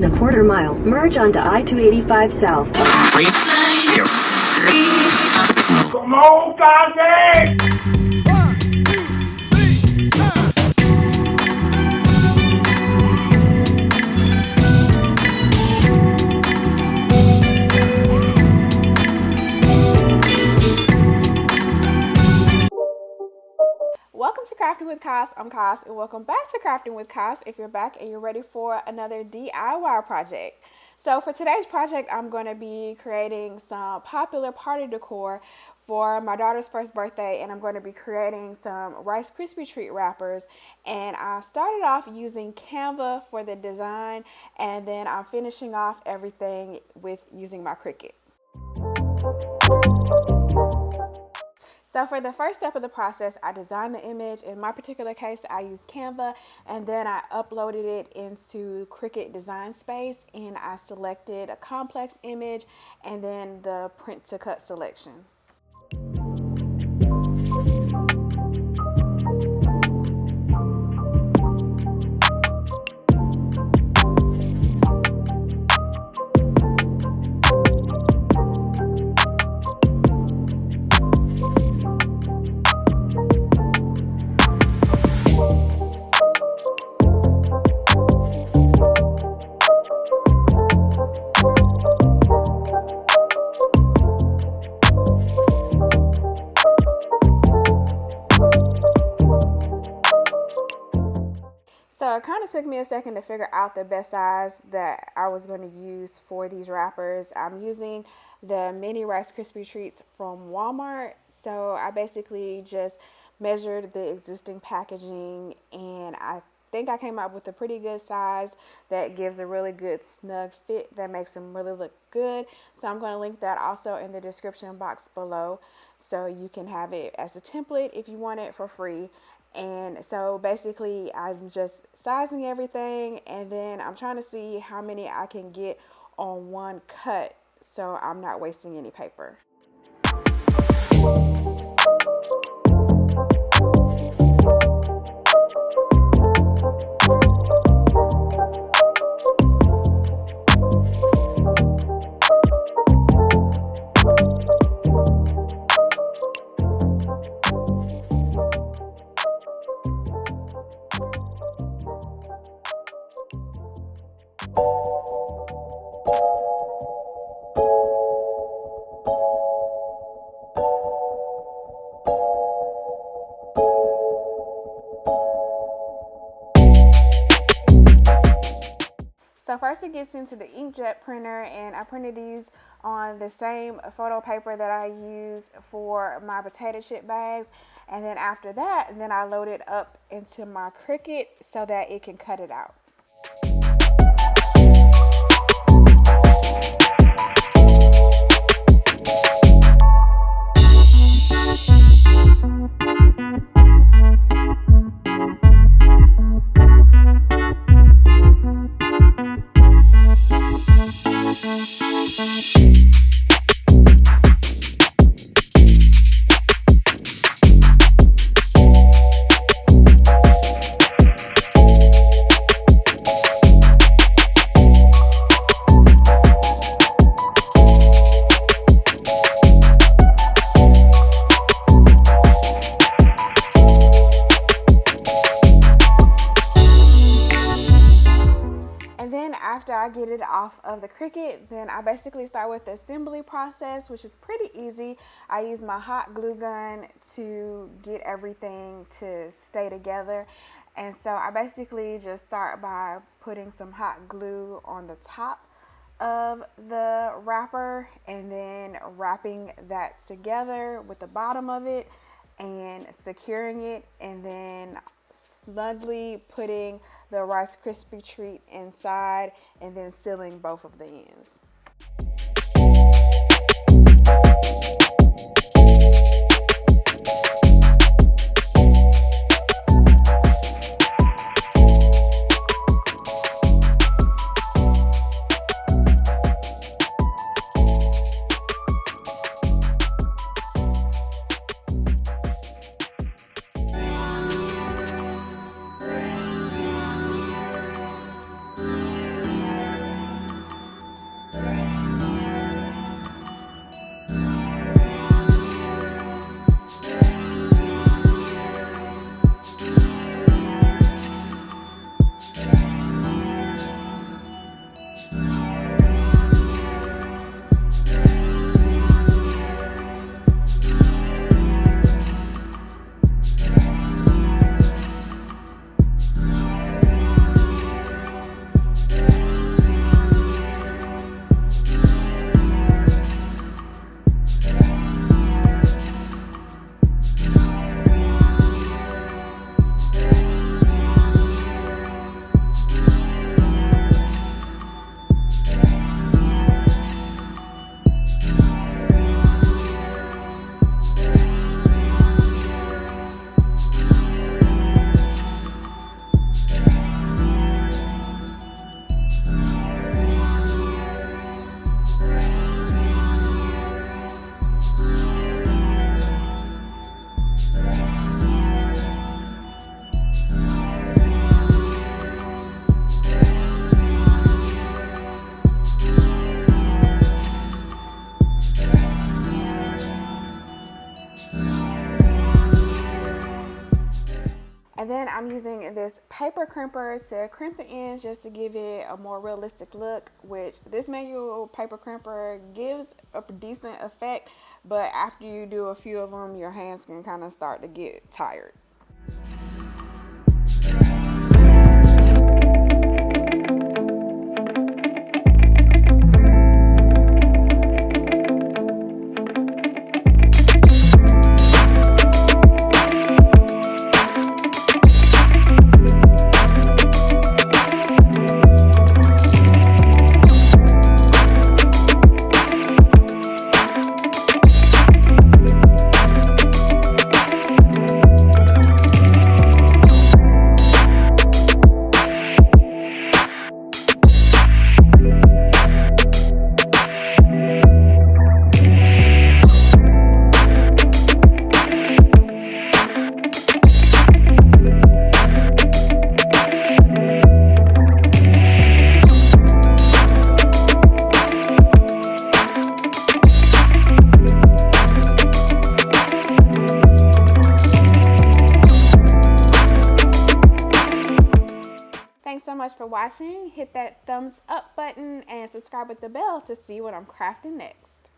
In a quarter mile, merge onto I-285 South. Come on, Kanye! Welcome to Crafting with Cass. I'm Cass, and welcome back to Crafting with Cass if you're back and you're ready for another DIY project. So for today's project, I'm going to be creating some popular party decor for my daughter's first birthday, and I'm going to be creating some Rice Krispie treat wrappers. And I started off using Canva for the design, and then I'm finishing off everything with using my Cricut. So for the first step of the process, I designed the image. In my particular case, I used Canva, and then I uploaded it into Cricut Design Space, and I selected a complex image and then the print to cut selection. So it kind of took me a second to figure out the best size that I was going to use for these wrappers. I'm using the mini Rice Krispie treats from Walmart. So I basically just measured the existing packaging, and I think I came up with a pretty good size that gives a really good snug fit that makes them really look good. So I'm going to link that also in the description box below, so you can have it as a template if you want it for free. And so basically I'm just sizing everything, and then I'm trying to see how many I can get on one cut so I'm not wasting any paper. So first it gets into the inkjet printer, and I printed these on the same photo paper that I use for my potato chip bags. And then after that, then I load it up into my Cricut so that it can cut it out. After I get it off of the Cricut, then I basically start with the assembly process, which is pretty easy. I use my hot glue gun to get everything to stay together. And so I basically just start by putting some hot glue on the top of the wrapper, and then wrapping that together with the bottom of it and securing it, and then snugly putting the Rice Krispie treat inside, and then sealing both of the ends. And then I'm using this paper crimper to crimp the ends just to give it a more realistic look, which this manual paper crimper gives a decent effect, but after you do a few of them, your hands can kind of start to get tired. Thanks so much for watching. Hit that thumbs up button and subscribe with the bell to see what I'm crafting next.